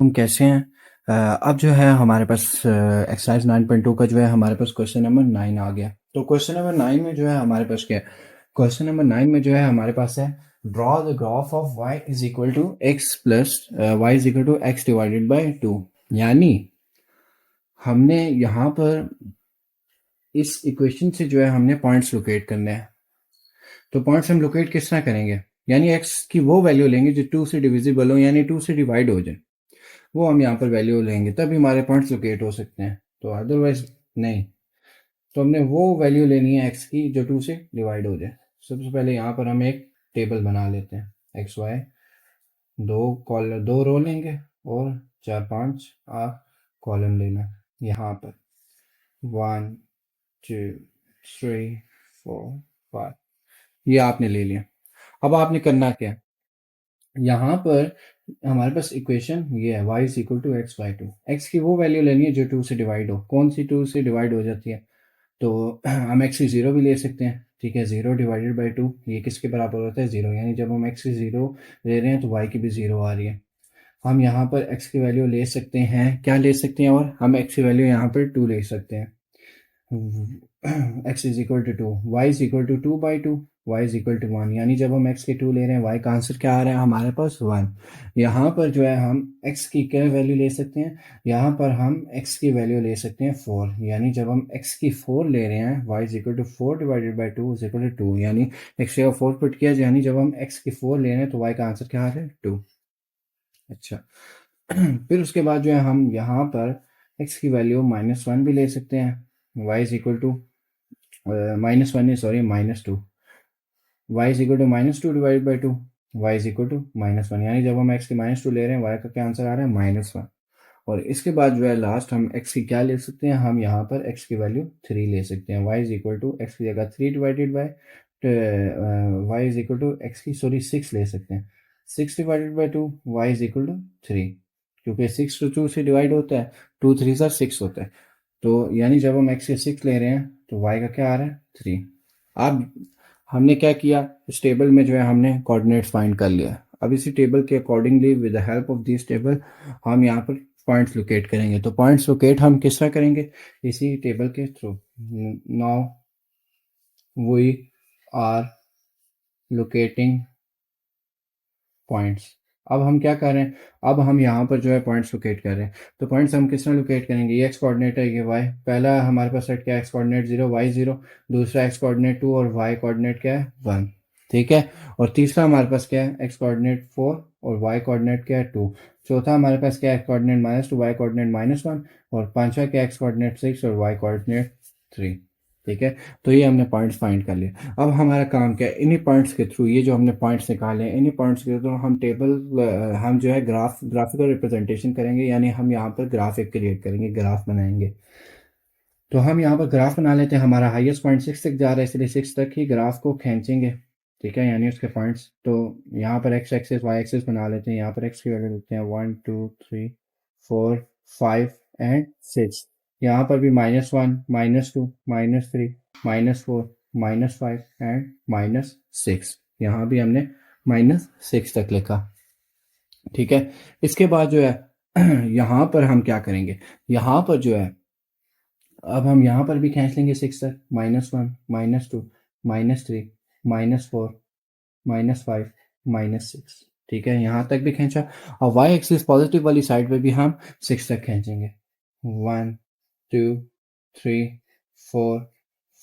तुम कैसे हैं? अब जो है हमारे पास एक्सरसाइज 9.2 का जो है हमारे पास क्वेश्चन नंबर 9 आ गया। तो क्वेश्चन नंबर 9 में जो है हमारे पास क्या है? क्वेश्चन नंबर 9 में जो है हमारे पास है draw the graph of y is equal to x plus y is equal to x divided by 2। यानी हमने यहाँ पर इस इक्वेशन से जो है हमने पॉइंट्स लोकेट करने हैं। तो पॉइंट्स हम लोकेट किस तरह करेंगे? यानी x की वो वैल्यू लेंगे जो 2 से डिविजिबल हो, यानी 2 से डिवाइड हो जाए। वो हम यहाँ पर वैल्यू लेंगे तभी हमारे पॉइंट्स लोकेट हो सकते हैं, तो अदरवाइज नहीं। तो हमने वो वैल्यू लेनी है एक्स की जो 2 से डिवाइड हो जाए। सबसे पहले यहाँ पर हम एक टेबल बना लेते हैं। एक्स वाई दो रो लेंगे और 4 5 कॉलम लेना। यहाँ पर 1 2 3 4 5 ये आपने ले लिया। अब आपने करना क्या है? यहाँ पर हमारे पास इक्वेशन ये है y is equal to x by two. X की वो वैल्यू लेनी है जो 2 से डिवाइड हो। कौन सी 2 से डिवाइड हो जाती है? तो हम x की 0 भी ले सकते हैं। ठीक है, 0 डिवाइडेड बाई 2 ये किसके बराबर होता है? 0। यानी जब हम x की 0 ले रहे हैं तो y की भी 0 आ रही है। हम यहाँ पर x की वैल्यू ले सकते हैं, क्या ले सकते हैं? और हम x की वैल्यू यहाँ पर 2 ले सकते हैं। x is equal to 2, y is equal to 2 by 2, y is equal to 1। यानी जब हम x के 2 ले रहे हैं y का आंसर क्या आ रहा है हमारे पास? 1। यहाँ पर जो है हम x की क्या वैल्यू ले सकते हैं? यहाँ पर हम x की वैल्यू ले सकते हैं 4। यानी जब हम x की 4 ले रहे हैं y is equal to 4 divided by 2 is equal to 2। यानी x जगह 4 पुट किया, यानी जब हम x की 4 ले रहे हैं तो y का आंसर क्या आ रहा है? 2। अच्छा। फिर उसके बाद जो है हम यहाँ पर x की वैल्यू -1 भी ले सकते हैं। y is equal to -1 sorry -2, y is equal to -2 divide by 2, y is equal to -1। यानी जब हम x की -2 ले रहे हैं y का क्या आंसर आ रहा है? -1। और इसके बाद जो है लास्ट हम x की क्या ले सकते हैं? हम यहाँ पर x की वैल्यू 3 ले सकते हैं। y is equal to x की जगह 3 divided by y is equal to x की 6 ले सकते हैं। 6 divided by 2 y is equal to 3, क्योंकि 6 तो 2 से डिवाइड होता है, 2 3 6 होता है। तो यानी जब हम x के 6 ले रहे हैं तो y का क्या आ रहा है? 3। अब हमने क्या किया? इस टेबल में जो है हमने कोऑर्डिनेट्स फाइंड कर लिया। अब इसी टेबल के accordingly with the help of this table हम यहाँ पर पॉइंट्स लोकेट करेंगे। तो पॉइंट्स लोकेट हम किस तरह करेंगे? इसी टेबल के थ्रू। Now we are locating points. अब हम क्या कर रहे हैं? अब हम यहाँ पर जो है पॉइंट्स लोकेट कर रहे हैं। तो पॉइंट्स हम किस तरह लोकेट करेंगे? ये एक्स कोऑर्डिनेट है, ये वाई। पहला हमारे पास सेट क्या है? X coordinate 0 y 0। दूसरा एक्स कोऑर्डिनेट 2 और वाई कोऑर्डिनेट क्या है? 1। ठीक है। और तीसरा हमारे पास क्या है? एक्स कोऑर्डिनेट 4 और वाई कोऑर्डिनेट क्या है? 2। चौथा हमारे पास क्या है? X coordinate -2 y coordinate -1। और पांचवा क्या है? एक्स कोऑर्डिनेट 6 और वाई कोऑर्डिनेट 3। ठीक है। तो ये हमने पॉइंट्स फाइंड कर लिए। अब हमारा काम क्या है? इन्हीं पॉइंट्स के थ्रू, ये जो हमने पॉइंट्स निकाले हैं इन्हीं पॉइंट्स के थ्रू हम हम जो है ग्राफिकल रिप्रेजेंटेशन करेंगे। यानी हम यहाँ पर ग्राफिक क्रिएट करेंगे, ग्राफ बनाएंगे। तो हम यहाँ पर ग्राफ बना लेते हैं। हमारा हाईएस्ट पॉइंट 6 तक जा रहा है, इसलिए 6 तक ही ग्राफ को खींचेंगे। ठीक है, यानी उसके पॉइंट्स। तो यहाँ पर एक्स एक्सेस वाई एक्सेस बना लेते हैं। यहाँ पर एक्स की वैल्यू लेते हैं 1 2 3 4 5 एंड 6। यहाँ पर भी -1 -2 -3 -4 -5 एंड -6। यहाँ भी हमने -6 तक लिखा। ठीक है। इसके बाद जो है यहाँ पर हम क्या करेंगे? यहाँ पर जो है अब हम यहाँ पर भी खींच लेंगे 6 तक। -1 -2 -3 -4 -5 -6। ठीक है, यहाँ तक भी खींचा। और वाई एक्सिस पॉजिटिव वाली साइड पे भी हम 6 तक खींचेंगे। 1 2 3 4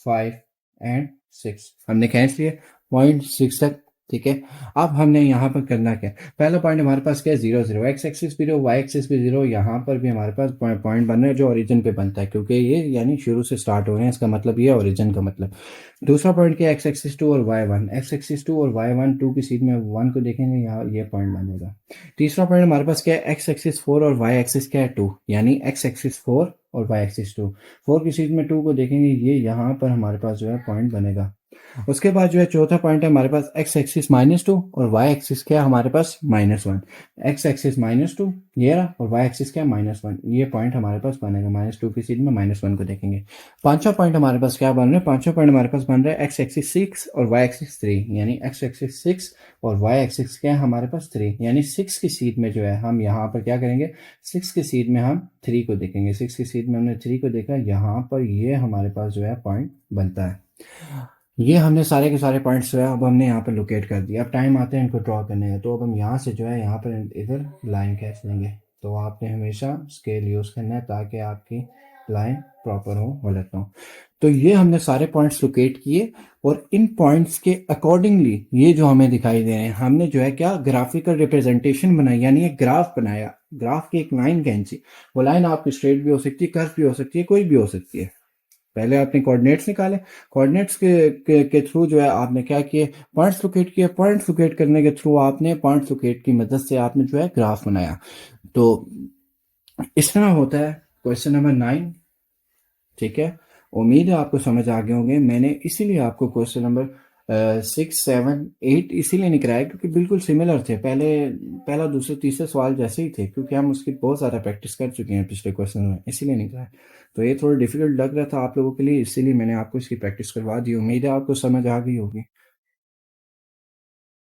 5 एंड 6 हमने खींच लिए पॉइंट 6 तक। ठीक है। अब हमने यहाँ पर करना क्या? पहला पॉइंट हमारे पास क्या है? 0 0। एक्स एक्सिस भी 0 वाई एक्सिस भी 0। यहाँ पर भी हमारे पास पॉइंट बन रहा है जो ओरिजिन पे बनता है, क्योंकि ये यानी शुरू से स्टार्ट हो रहे हैं, इसका मतलब ये ओरिजिन का मतलब। दूसरा पॉइंट क्या है? एक्स एक्सिस 2 और वाई 1। एक्स एक्सिस 2 और वाई 1, 2 की सीध में 1 को देखेंगे, यहाँ ये पॉइंट बनेगा। तीसरा पॉइंट हमारे पास क्या है? एक्स एक्सिस 4 और वाई एक्सिस क्या है? 2। यानी एक्स एक्सिस 4 और वाई एक्सिस 2। 4 की सीध में 2 को देखेंगे, ये यहाँ पर हमारे पास जो है पॉइंट बनेगा। उसके बाद जो है चौथा पॉइंट है हमारे पास एक्स एक्सिस -2 और वाई एक्सिस क्या है हमारे पास -1। एक्स एक्सिस -2 ये रहा और वाई एक्सिस क्या है -1। ये पॉइंट हमारे पास बनेगा, -2 की सीध में -1 को देखेंगे। पांचवा पॉइंट हमारे पास क्या बन रहा है, पांचवा पॉइंट हमारे पास बन रहा है एक्स एक्सिस 6 और वाई एक्सिस 3, यानी एक्स एक्सिस 6 और वाई एक्सिस क्या है हमारे पास 3, यानी 6 की सीध में जो है हम यहाँ पर क्या करेंगे, 6 की सीध में हम 3 को देखेंगे। 6 की सीध में हमने 3 को देखा, यहाँ पर ये हमारे पास जो है पॉइंट बनता है। ये हमने सारे के सारे पॉइंट्स जो है अब हमने यहाँ पर लोकेट कर दिया। अब टाइम आते हैं इनको ड्रॉ करने हैं, तो अब हम यहाँ से जो है यहाँ पर इधर लाइन खींच लेंगे। तो आपने हमेशा स्केल यूज़ करना है ताकि आपकी लाइन प्रॉपर हो गलत ना हो। तो ये हमने सारे पॉइंट्स लोकेट किए और इन पॉइंट्स के अकॉर्डिंगली ये जो हमें दिखाई दे रहे हैं, हमने जो है क्या ग्राफिकल रिप्रेजेंटेशन बनाई, यानी एक ग्राफ बनाया। ग्राफ की एक लाइन खींची, वो लाइन आपकी स्ट्रेट भी हो सकती है, कर्व भी हो सकती है, कोई भी हो सकती है। पहले आपने कोऑर्डिनेट्स निकाले, कोऑर्डिनेट्स के थ्रू जो है आपने क्या किए, पॉइंट्स लोकेट किए। पॉइंट्स लोकेट करने के थ्रू आपने पॉइंट्स लोकेट की मदद से आपने जो है ग्राफ बनाया। तो इस तरह होता है क्वेश्चन नंबर 9। ठीक है, उम्मीद है आपको समझ आ गए होंगे। मैंने इसीलिए आपको क्वेश्चन नंबर 6, 7, 8 इसीलिए नहीं कराया क्योंकि बिल्कुल सिमिलर थे, पहला दूसरे तीसरे सवाल जैसे ही थे, क्योंकि हम उसकी बहुत ज़्यादा प्रैक्टिस कर चुके हैं पिछले क्वेश्चन में, इसीलिए नहीं कराया। तो ये थोड़ा डिफिकल्ट लग रहा था आप लोगों के लिए, इसीलिए मैंने आपको इसकी प्रैक्टिस करवा दी। उम्मीद है आपको समझ आ गई होगी।